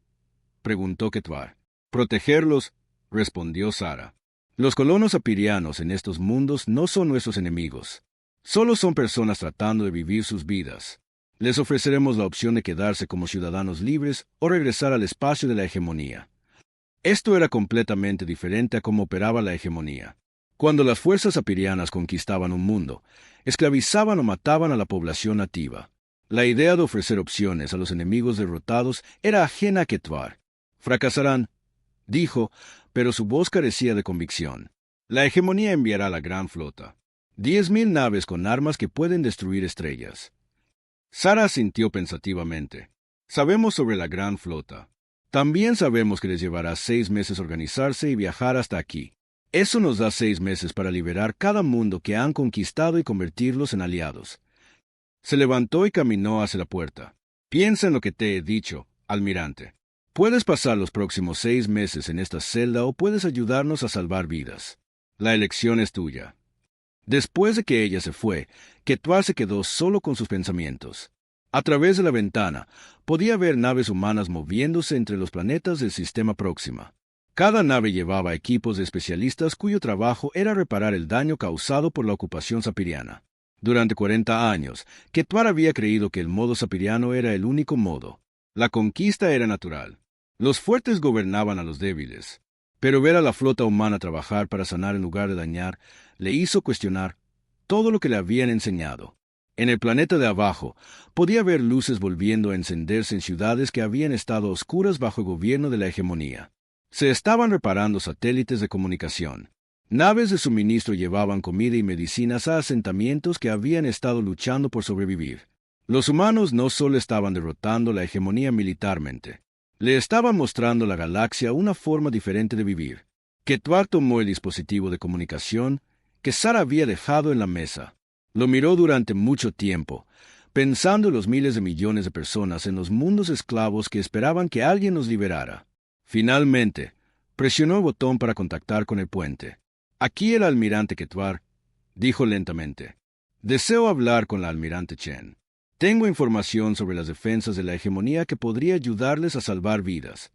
S1: preguntó Ketvar. Protegerlos, respondió Sara. Los colonos sapirianos en estos mundos no son nuestros enemigos. Solo son personas tratando de vivir sus vidas. Les ofreceremos la opción de quedarse como ciudadanos libres o regresar al espacio de la hegemonía. Esto era completamente diferente a cómo operaba la hegemonía. Cuando las fuerzas sapirianas conquistaban un mundo, esclavizaban o mataban a la población nativa. La idea de ofrecer opciones a los enemigos derrotados era ajena a Ketvar. Fracasarán, dijo, pero su voz carecía de convicción. La hegemonía enviará la gran flota. 10.000 naves con armas que pueden destruir estrellas. Sara asintió pensativamente. Sabemos sobre la gran flota. También sabemos que les llevará 6 meses organizarse y viajar hasta aquí. Eso nos da 6 meses para liberar cada mundo que han conquistado y convertirlos en aliados. Se levantó y caminó hacia la puerta. Piensa en lo que te he dicho, almirante. Puedes pasar los próximos 6 meses en esta celda o puedes ayudarnos a salvar vidas. La elección es tuya. Después de que ella se fue, Ketvar se quedó solo con sus pensamientos. A través de la ventana, podía ver naves humanas moviéndose entre los planetas del sistema Próxima. Cada nave llevaba equipos de especialistas cuyo trabajo era reparar el daño causado por la ocupación sapiriana. Durante 40 años, Ketvar había creído que el modo sapiriano era el único modo. La conquista era natural. Los fuertes gobernaban a los débiles. Pero ver a la flota humana trabajar para sanar en lugar de dañar le hizo cuestionar todo lo que le habían enseñado. En el planeta de abajo, podía ver luces volviendo a encenderse en ciudades que habían estado oscuras bajo el gobierno de la hegemonía. Se estaban reparando satélites de comunicación. Naves de suministro llevaban comida y medicinas a asentamientos que habían estado luchando por sobrevivir. Los humanos no solo estaban derrotando la hegemonía militarmente, le estaban mostrando a la galaxia una forma diferente de vivir. Ketwar tomó el dispositivo de comunicación que Sara había dejado en la mesa. Lo miró durante mucho tiempo, pensando en los miles de millones de personas en los mundos esclavos que esperaban que alguien los liberara. Finalmente, presionó el botón para contactar con el puente. «Aquí el almirante Ketwar», dijo lentamente. «Deseo hablar con la almirante Chen. Tengo información sobre las defensas de la hegemonía que podría ayudarles a salvar vidas».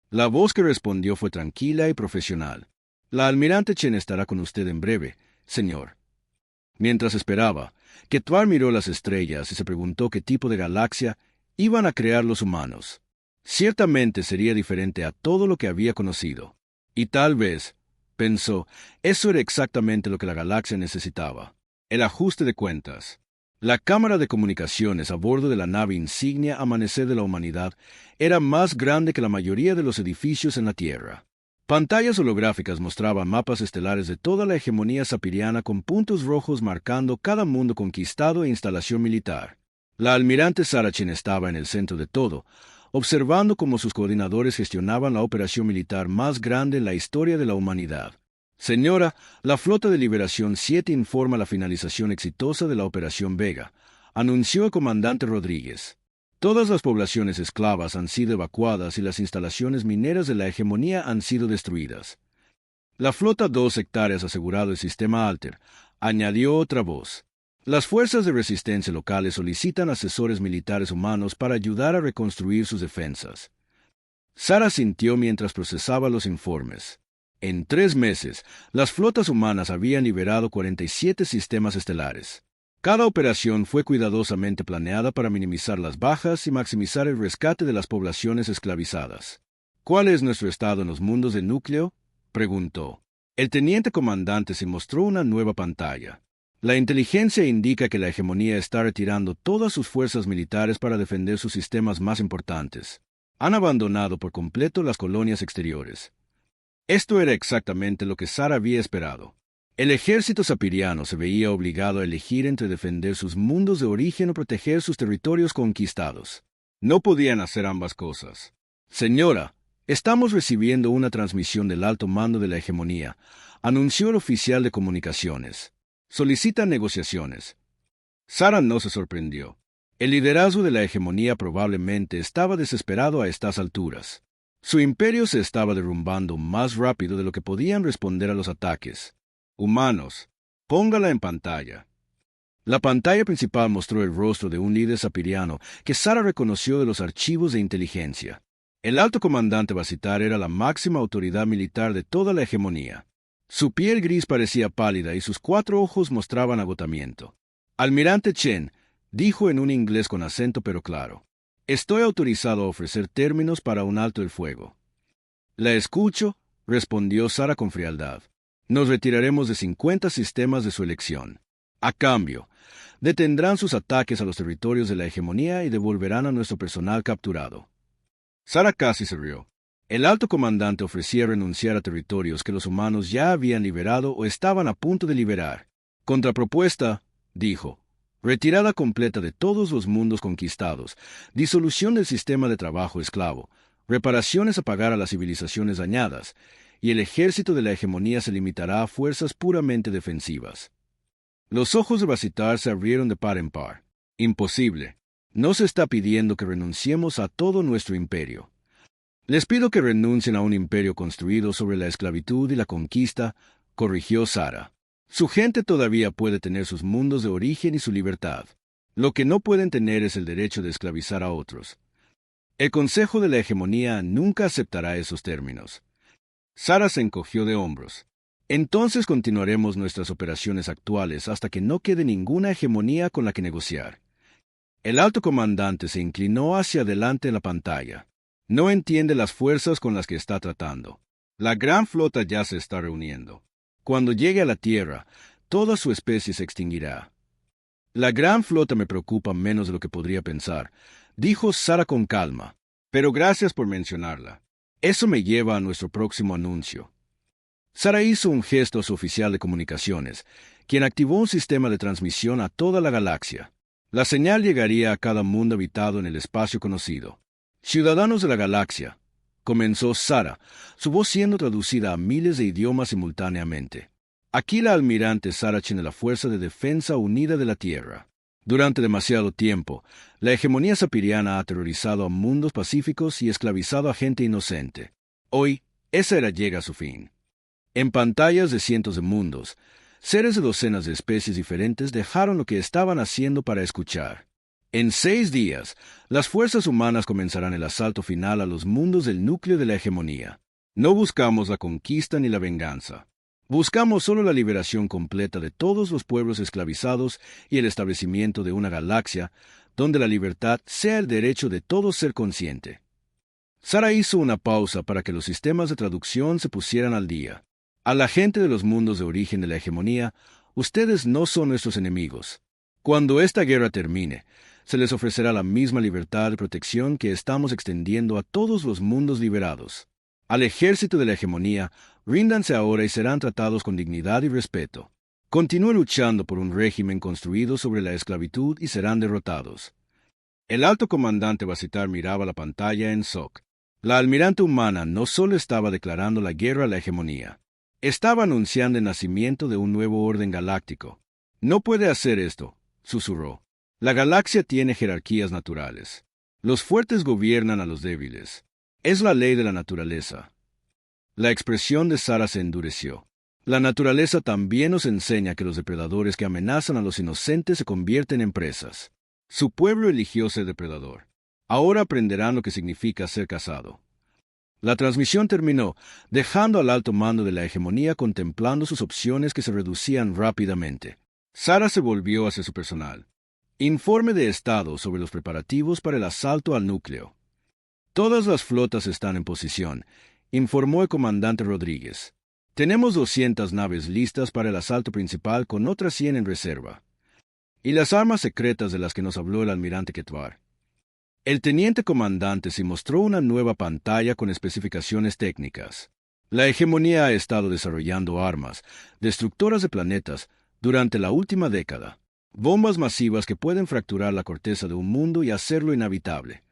S1: La voz que respondió fue tranquila y profesional. «La almirante Chen estará con usted en breve, señor». Mientras esperaba, Ketwar miró las estrellas y se preguntó qué tipo de galaxia iban a crear los humanos. Ciertamente sería diferente a todo lo que había conocido. Y tal vez, pensó, eso era exactamente lo que la galaxia necesitaba. El ajuste de cuentas. La cámara de comunicaciones a bordo de la nave insignia Amanecer de la Humanidad era más grande que la mayoría de los edificios en la Tierra. Pantallas holográficas mostraban mapas estelares de toda la hegemonía sapiriana con puntos rojos marcando cada mundo conquistado e instalación militar. La almirante Sara Chen estaba en el centro de todo, observando cómo sus coordinadores gestionaban la operación militar más grande en la historia de la humanidad. «Señora, la Flota de Liberación 7 informa la finalización exitosa de la Operación Vega», anunció el comandante Rodríguez. «Todas las poblaciones esclavas han sido evacuadas y las instalaciones mineras de la hegemonía han sido destruidas. La Flota 2 hectáreas asegurado el sistema Alter», añadió otra voz. «Las fuerzas de resistencia locales solicitan asesores militares humanos para ayudar a reconstruir sus defensas». Sara sintió mientras procesaba los informes. En 3 meses, las flotas humanas habían liberado 47 sistemas estelares. Cada operación fue cuidadosamente planeada para minimizar las bajas y maximizar el rescate de las poblaciones esclavizadas. «¿Cuál es nuestro estado en los mundos de núcleo?», preguntó. El teniente comandante se mostró una nueva pantalla. «La inteligencia indica que la hegemonía está retirando todas sus fuerzas militares para defender sus sistemas más importantes. Han abandonado por completo las colonias exteriores». Esto era exactamente lo que Sara había esperado. El ejército sapiriano se veía obligado a elegir entre defender sus mundos de origen o proteger sus territorios conquistados. No podían hacer ambas cosas. «Señora, estamos recibiendo una transmisión del alto mando de la hegemonía», anunció el oficial de comunicaciones. «Solicitan negociaciones». Sara no se sorprendió. El liderazgo de la hegemonía probablemente estaba desesperado a estas alturas. Su imperio se estaba derrumbando más rápido de lo que podían responder a los ataques. «Humanos, póngala en pantalla». La pantalla principal mostró el rostro de un líder sapiriano que Sara reconoció de los archivos de inteligencia. El alto comandante Basitar era la máxima autoridad militar de toda la hegemonía. Su piel gris parecía pálida y sus 4 ojos mostraban agotamiento. «Almirante Chen», dijo en un inglés con acento pero claro. «Estoy autorizado a ofrecer términos para un alto el fuego». «La escucho», respondió Sara con frialdad. «Nos retiraremos de 50 sistemas de su elección. A cambio, detendrán sus ataques a los territorios de la hegemonía y devolverán a nuestro personal capturado». Sara casi se rió. El alto comandante ofrecía renunciar a territorios que los humanos ya habían liberado o estaban a punto de liberar. «Contrapropuesta», dijo. «Retirada completa de todos los mundos conquistados, disolución del sistema de trabajo esclavo, reparaciones a pagar a las civilizaciones dañadas, y el ejército de la hegemonía se limitará a fuerzas puramente defensivas». Los ojos de Basitar se abrieron de par en par. «Imposible. No se está pidiendo que renunciemos a todo nuestro imperio. Les pido que renuncien a un imperio construido sobre la esclavitud y la conquista», corrigió Sara. «Su gente todavía puede tener sus mundos de origen y su libertad. Lo que no pueden tener es el derecho de esclavizar a otros. El Consejo de la Hegemonía nunca aceptará esos términos». Sara se encogió de hombros. «Entonces continuaremos nuestras operaciones actuales hasta que no quede ninguna hegemonía con la que negociar». El alto comandante se inclinó hacia adelante en la pantalla. «No entiende las fuerzas con las que está tratando. La gran flota ya se está reuniendo. Cuando llegue a la Tierra, toda su especie se extinguirá». «La gran flota me preocupa menos de lo que podría pensar», dijo Sara con calma. «Pero gracias por mencionarla. Eso me lleva a nuestro próximo anuncio. Sara hizo un gesto a su oficial de comunicaciones, quien activó un sistema de transmisión a toda la galaxia. La señal llegaría a cada mundo habitado en el espacio conocido. Ciudadanos de la galaxia, comenzó Sara, su voz siendo traducida a miles de idiomas simultáneamente. Aquí la almirante Sarachin de la Fuerza de Defensa Unida de la Tierra. Durante demasiado tiempo, la hegemonía sapiriana ha aterrorizado a mundos pacíficos y esclavizado a gente inocente. Hoy, esa era llega a su fin. En pantallas de cientos de mundos, seres de docenas de especies diferentes dejaron lo que estaban haciendo para escuchar. En 6 días, las fuerzas humanas comenzarán el asalto final a los mundos del núcleo de la hegemonía. No buscamos la conquista ni la venganza. Buscamos solo la liberación completa de todos los pueblos esclavizados y el establecimiento de una galaxia donde la libertad sea el derecho de todo ser consciente. Sara hizo una pausa para que los sistemas de traducción se pusieran al día. A la gente de los mundos de origen de la hegemonía, ustedes no son nuestros enemigos. Cuando esta guerra termine, se les ofrecerá la misma libertad y protección que estamos extendiendo a todos los mundos liberados. Al ejército de la hegemonía, ríndanse ahora y serán tratados con dignidad y respeto. Continúen luchando por un régimen construido sobre la esclavitud y serán derrotados. El alto comandante Basitar miraba la pantalla en SOC. La almirante humana no solo estaba declarando la guerra a la hegemonía, estaba anunciando el nacimiento de un nuevo orden galáctico. No puede hacer esto, susurró. La galaxia tiene jerarquías naturales. Los fuertes gobiernan a los débiles. Es la ley de la naturaleza. La expresión de Sara se endureció. La naturaleza también nos enseña que los depredadores que amenazan a los inocentes se convierten en presas. Su pueblo eligió ser depredador. Ahora aprenderán lo que significa ser cazado. La transmisión terminó, dejando al alto mando de la hegemonía contemplando sus opciones que se reducían rápidamente. Sara se volvió hacia su personal. Informe de estado sobre los preparativos para el asalto al núcleo. Todas las flotas están en posición, informó el comandante Rodríguez. Tenemos 200 naves listas para el asalto principal con otras 100 en reserva. ¿Y las armas secretas de las que nos habló el almirante Ketvar? El teniente comandante se mostró una nueva pantalla con especificaciones técnicas. La hegemonía ha estado desarrollando armas, destructoras de planetas, durante la última década. Bombas masivas que pueden fracturar la corteza de un mundo y hacerlo inhabitable.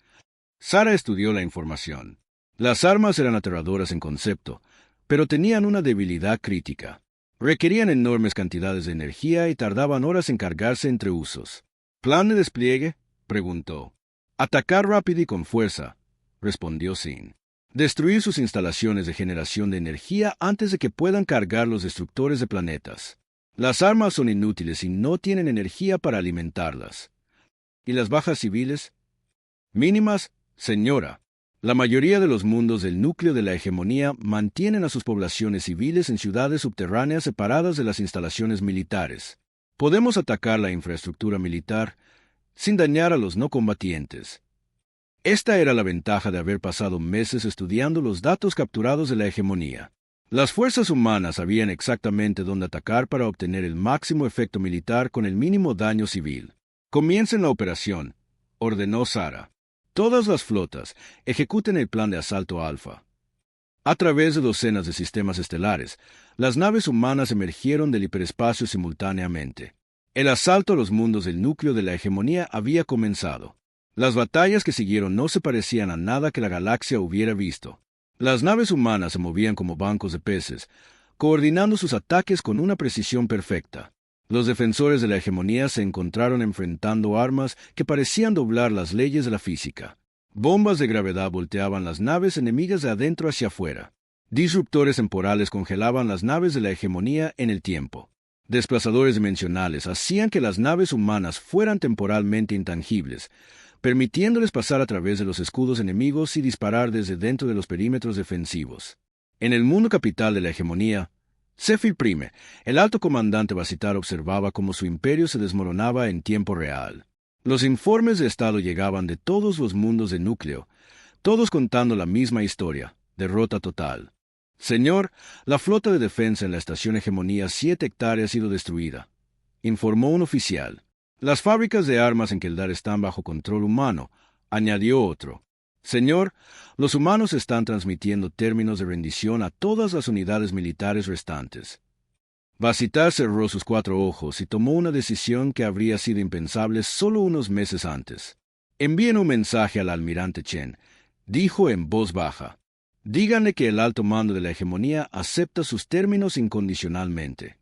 S1: Sara estudió la información. Las armas eran aterradoras en concepto, pero tenían una debilidad crítica. Requerían enormes cantidades de energía y tardaban horas en cargarse entre usos. ¿Plan de despliegue?, preguntó. Atacar rápido y con fuerza, respondió Sin. Destruir sus instalaciones de generación de energía antes de que puedan cargar los destructores de planetas. Las armas son inútiles y no tienen energía para alimentarlas. ¿Y las bajas civiles? Mínimas, señora. La mayoría de los mundos del núcleo de la hegemonía mantienen a sus poblaciones civiles en ciudades subterráneas separadas de las instalaciones militares. Podemos atacar la infraestructura militar sin dañar a los no combatientes. Esta era la ventaja de haber pasado meses estudiando los datos capturados de la hegemonía. Las fuerzas humanas sabían exactamente dónde atacar para obtener el máximo efecto militar con el mínimo daño civil. Comiencen la operación, ordenó Sara. Todas las flotas ejecuten el plan de asalto Alfa. A través de docenas de sistemas estelares, las naves humanas emergieron del hiperespacio simultáneamente. El asalto a los mundos del núcleo de la hegemonía había comenzado. Las batallas que siguieron no se parecían a nada que la galaxia hubiera visto. Las naves humanas se movían como bancos de peces, coordinando sus ataques con una precisión perfecta. Los defensores de la hegemonía se encontraron enfrentando armas que parecían doblar las leyes de la física. Bombas de gravedad volteaban las naves enemigas de adentro hacia afuera. Disruptores temporales congelaban las naves de la hegemonía en el tiempo. Desplazadores dimensionales hacían que las naves humanas fueran temporalmente intangibles, permitiéndoles pasar a través de los escudos enemigos y disparar desde dentro de los perímetros defensivos. En el mundo capital de la hegemonía, Zephyr Prime, el alto comandante Basitar observaba cómo su imperio se desmoronaba en tiempo real. Los informes de estado llegaban de todos los mundos de núcleo, todos contando la misma historia, derrota total. Señor, la flota de defensa en la estación Hegemonía 7 hectáreas ha sido destruida, informó un oficial. Las fábricas de armas en Keldar están bajo control humano, añadió otro. Señor, los humanos están transmitiendo términos de rendición a todas las unidades militares restantes. Vasitar cerró sus 4 ojos y tomó una decisión que habría sido impensable solo unos meses antes. Envíen un mensaje al almirante Chen, dijo en voz baja. Díganle que el alto mando de la hegemonía acepta sus términos incondicionalmente.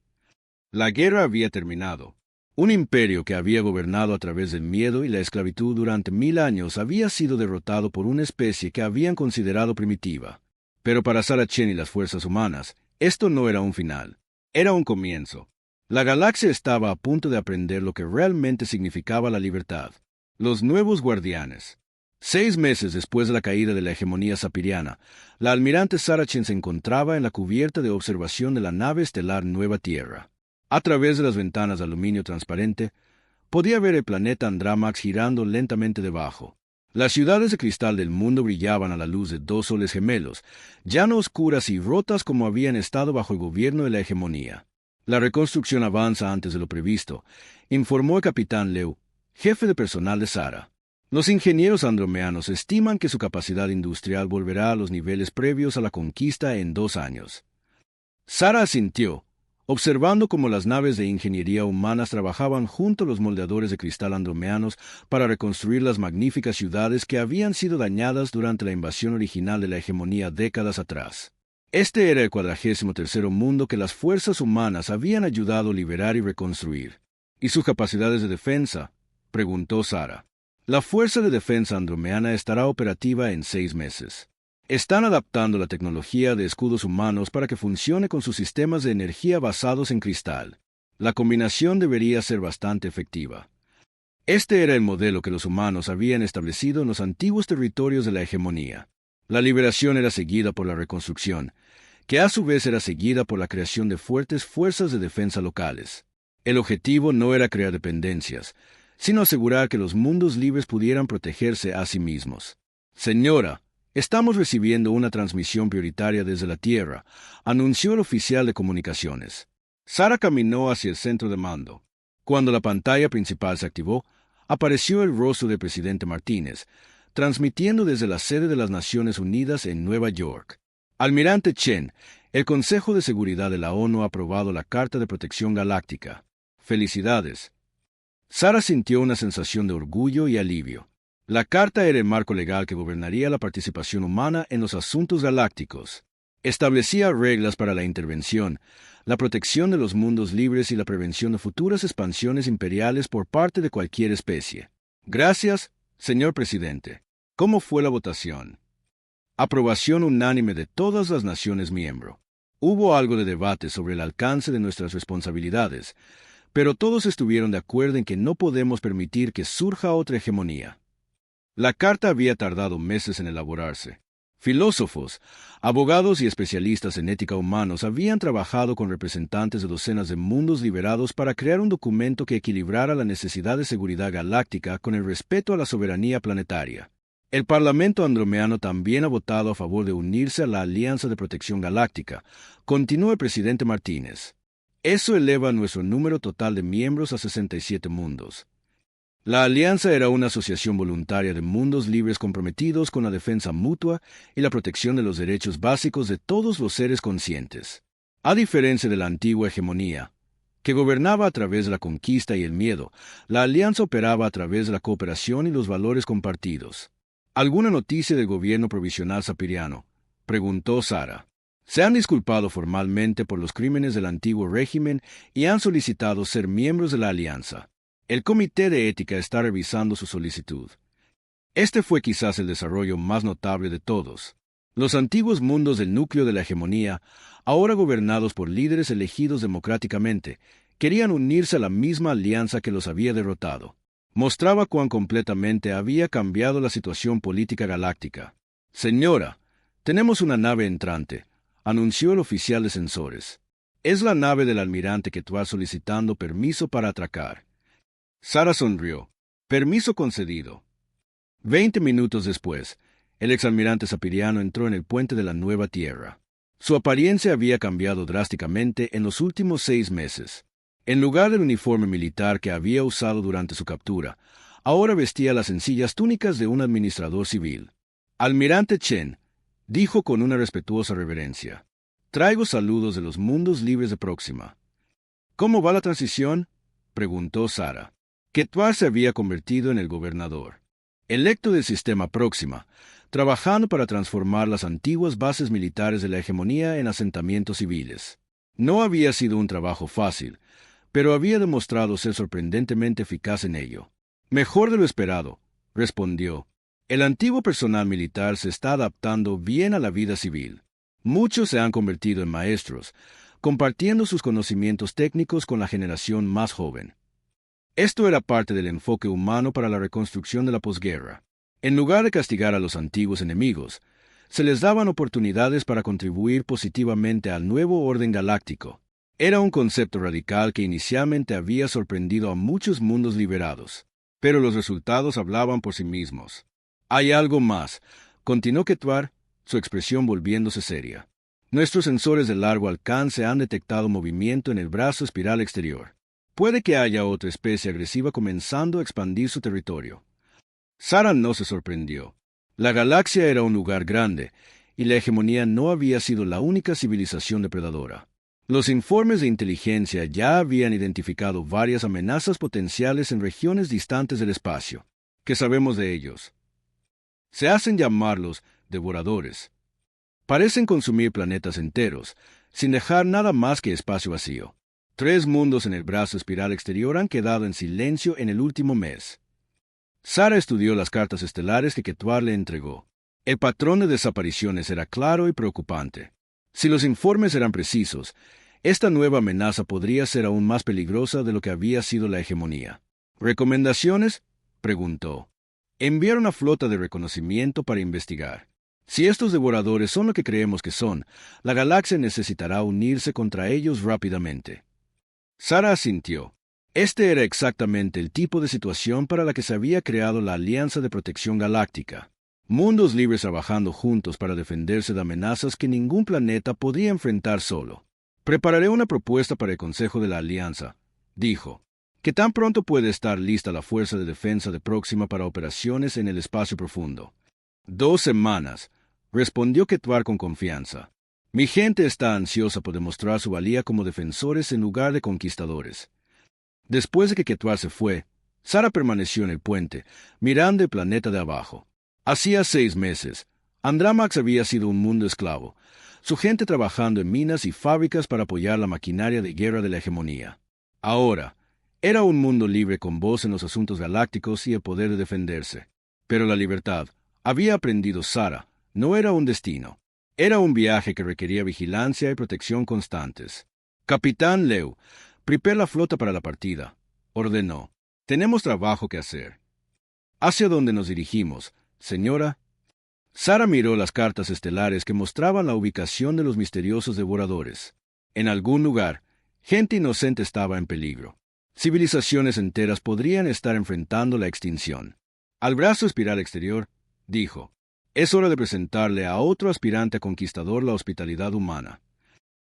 S1: La guerra había terminado. Un imperio que había gobernado a través del miedo y la esclavitud durante 1000 años había sido derrotado por una especie que habían considerado primitiva. Pero para Sarah Chen y las fuerzas humanas, esto no era un final. Era un comienzo. La galaxia estaba a punto de aprender lo que realmente significaba la libertad. Los nuevos guardianes. 6 meses después de la caída de la hegemonía sapiriana, la almirante Sarah Chen se encontraba en la cubierta de observación de la nave estelar Nueva Tierra. A través de las ventanas de aluminio transparente, podía ver el planeta Andrómaca girando lentamente debajo. Las ciudades de cristal del mundo brillaban a la luz de 2 soles gemelos, ya no oscuras y rotas como habían estado bajo el gobierno de la hegemonía. La reconstrucción avanza antes de lo previsto, informó el capitán Liu, jefe de personal de Sarah. Los ingenieros andromeanos estiman que su capacidad industrial volverá a los niveles previos a la conquista en 2 años. Sarah asintió, observando cómo las naves de ingeniería humanas trabajaban junto a los moldeadores de cristal andromeanos para reconstruir las magníficas ciudades que habían sido dañadas durante la invasión original de la hegemonía décadas atrás. Este era el 43º mundo que las fuerzas humanas habían ayudado a liberar y reconstruir. ¿Y sus capacidades de defensa?, preguntó Sarah. La Fuerza de Defensa Andromeana estará operativa en 6 meses. Están adaptando la tecnología de escudos humanos para que funcione con sus sistemas de energía basados en cristal. La combinación debería ser bastante efectiva. Este era el modelo que los humanos habían establecido en los antiguos territorios de la hegemonía. La liberación era seguida por la reconstrucción, que a su vez era seguida por la creación de fuertes fuerzas de defensa locales. El objetivo no era crear dependencias, sino asegurar que los mundos libres pudieran protegerse a sí mismos. Señora, estamos recibiendo una transmisión prioritaria desde la Tierra, anunció el oficial de comunicaciones. Sarah caminó hacia el centro de mando. Cuando la pantalla principal se activó, apareció el rostro del presidente Martínez, transmitiendo desde la sede de las Naciones Unidas en Nueva York. Almirante Chen, el Consejo de Seguridad de la ONU ha aprobado la Carta de Protección Galáctica. Felicidades. Sarah sintió una sensación de orgullo y alivio. La carta era el marco legal que gobernaría la participación humana en los asuntos galácticos. Establecía reglas para la intervención, la protección de los mundos libres y la prevención de futuras expansiones imperiales por parte de cualquier especie. Gracias, señor presidente. ¿Cómo fue la votación? Aprobación unánime de todas las naciones miembro. Hubo algo de debate sobre el alcance de nuestras responsabilidades, pero todos estuvieron de acuerdo en que no podemos permitir que surja otra hegemonía. La carta había tardado meses en elaborarse. Filósofos, abogados y especialistas en ética humanos habían trabajado con representantes de docenas de mundos liberados para crear un documento que equilibrara la necesidad de seguridad galáctica con el respeto a la soberanía planetaria. El Parlamento andromeano también ha votado a favor de unirse a la Alianza de Protección Galáctica, continuó el presidente Martínez. Eso eleva nuestro número total de miembros a 67 mundos. La Alianza era una asociación voluntaria de mundos libres comprometidos con la defensa mutua y la protección de los derechos básicos de todos los seres conscientes. A diferencia de la antigua hegemonía, que gobernaba a través de la conquista y el miedo, la Alianza operaba a través de la cooperación y los valores compartidos. ¿Alguna noticia del gobierno provisional sapiriano?, preguntó Sarah. Se han disculpado formalmente por los crímenes del antiguo régimen y han solicitado ser miembros de la Alianza. El Comité de Ética está revisando su solicitud. Este fue quizás el desarrollo más notable de todos. Los antiguos mundos del núcleo de la hegemonía, ahora gobernados por líderes elegidos democráticamente, querían unirse a la misma alianza que los había derrotado. Mostraba cuán completamente había cambiado la situación política galáctica. Señora, tenemos una nave entrante, anunció el oficial de sensores. Es la nave del almirante que está solicitando permiso para atracar. Sarah sonrió. Permiso concedido. 20 minutos después, el exalmirante sapiriano entró en el puente de la Nueva Tierra. Su apariencia había cambiado drásticamente en los últimos 6 meses. En lugar del uniforme militar que había usado durante su captura, ahora vestía las sencillas túnicas de un administrador civil. Almirante Chen, dijo con una respetuosa reverencia, traigo saludos de los mundos libres de Próxima. ¿Cómo va la transición?, preguntó Sara. Ketwar se había convertido en el gobernador, electo del sistema Próxima, trabajando para transformar las antiguas bases militares de la hegemonía en asentamientos civiles. No había sido un trabajo fácil, pero había demostrado ser sorprendentemente eficaz en ello. Mejor de lo esperado, respondió. El antiguo personal militar se está adaptando bien a la vida civil. Muchos se han convertido en maestros, compartiendo sus conocimientos técnicos con la generación más joven. Esto era parte del enfoque humano para la reconstrucción de la posguerra. En lugar de castigar a los antiguos enemigos, se les daban oportunidades para contribuir positivamente al nuevo orden galáctico. Era un concepto radical que inicialmente había sorprendido a muchos mundos liberados, pero los resultados hablaban por sí mismos. Hay algo más, continuó Ketwar, su expresión volviéndose seria. Nuestros sensores de largo alcance han detectado movimiento en el brazo espiral exterior. Puede que haya otra especie agresiva comenzando a expandir su territorio. Sara no se sorprendió. La galaxia era un lugar grande, y la hegemonía no había sido la única civilización depredadora. Los informes de inteligencia ya habían identificado varias amenazas potenciales en regiones distantes del espacio. ¿Qué sabemos de ellos? Se hacen llamar los devoradores. Parecen consumir planetas enteros, sin dejar nada más que espacio vacío. 3 mundos en el brazo espiral exterior han quedado en silencio en el último mes. Sara estudió las cartas estelares que Ketwar le entregó. El patrón de desapariciones era claro y preocupante. Si los informes eran precisos, esta nueva amenaza podría ser aún más peligrosa de lo que había sido la hegemonía. ¿Recomendaciones?, preguntó. Enviar una flota de reconocimiento para investigar. Si estos devoradores son lo que creemos que son, la galaxia necesitará unirse contra ellos rápidamente. Sara asintió. Este era exactamente el tipo de situación para la que se había creado la Alianza de Protección Galáctica. Mundos libres trabajando juntos para defenderse de amenazas que ningún planeta podía enfrentar solo. Prepararé una propuesta para el Consejo de la Alianza, dijo. ¿Qué tan pronto puede estar lista la Fuerza de Defensa de Próxima para operaciones en el espacio profundo? 2 semanas, respondió Ketwar con confianza. Mi gente está ansiosa por demostrar su valía como defensores en lugar de conquistadores. Después de que Ketwar se fue, Sara permaneció en el puente, mirando el planeta de abajo. Hacía 6 meses, Andramax había sido un mundo esclavo, su gente trabajando en minas y fábricas para apoyar la maquinaria de guerra de la hegemonía. Ahora, era un mundo libre con voz en los asuntos galácticos y el poder de defenderse. Pero la libertad, había aprendido Sara, no era un destino. Era un viaje que requería vigilancia y protección constantes. Capitán Leu, prepare la flota para la partida, ordenó. Tenemos trabajo que hacer. ¿Hacia dónde nos dirigimos, señora? Sara miró las cartas estelares que mostraban la ubicación de los misteriosos devoradores. En algún lugar, gente inocente estaba en peligro. Civilizaciones enteras podrían estar enfrentando la extinción. Al brazo espiral exterior, dijo, es hora de presentarle a otro aspirante a conquistador la hospitalidad humana.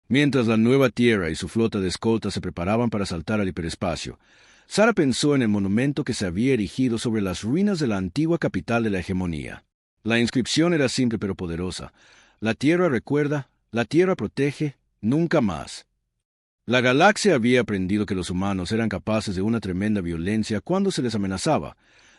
S1: Mientras la nueva Tierra y su flota de escoltas se preparaban para saltar al hiperespacio, Sara pensó en el monumento que se había erigido sobre las ruinas de la antigua capital de la hegemonía. La inscripción era simple pero poderosa. La Tierra recuerda, la Tierra protege, nunca más. La galaxia había aprendido que los humanos eran capaces de una tremenda violencia cuando se les amenazaba,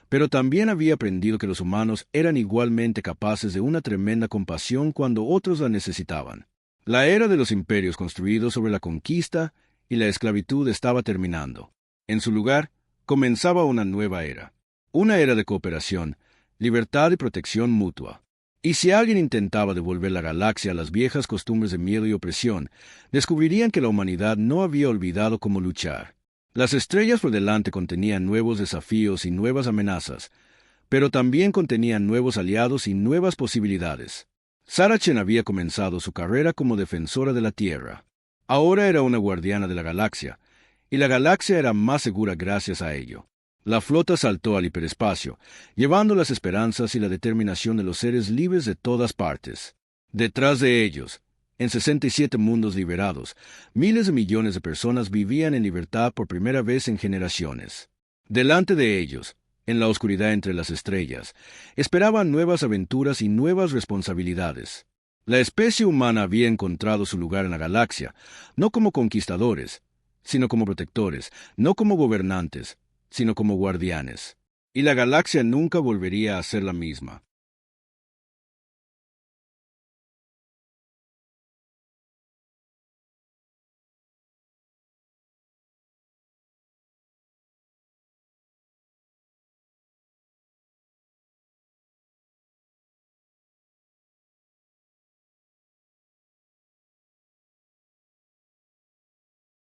S1: pero también había aprendido que los humanos eran igualmente capaces de una tremenda compasión cuando otros la necesitaban. La era de los imperios construidos sobre la conquista y la esclavitud estaba terminando. En su lugar, comenzaba una nueva era. Una era de cooperación, libertad y protección mutua. Y si alguien intentaba devolver la galaxia a las viejas costumbres de miedo y opresión, descubrirían que la humanidad no había olvidado cómo luchar. Las estrellas por delante contenían nuevos desafíos y nuevas amenazas, pero también contenían nuevos aliados y nuevas posibilidades. Sara Chen había comenzado su carrera como defensora de la Tierra. Ahora era una guardiana de la galaxia, y la galaxia era más segura gracias a ello. La flota saltó al hiperespacio, llevando las esperanzas y la determinación de los seres libres de todas partes. Detrás de ellos, en 67 mundos liberados, miles de millones de personas vivían en libertad por primera vez en generaciones. Delante de ellos, en la oscuridad entre las estrellas, esperaban nuevas aventuras y nuevas responsabilidades. La especie humana había encontrado su lugar en la galaxia, no como conquistadores, sino como protectores, no como gobernantes, sino como guardianes. Y la galaxia nunca volvería a ser la misma.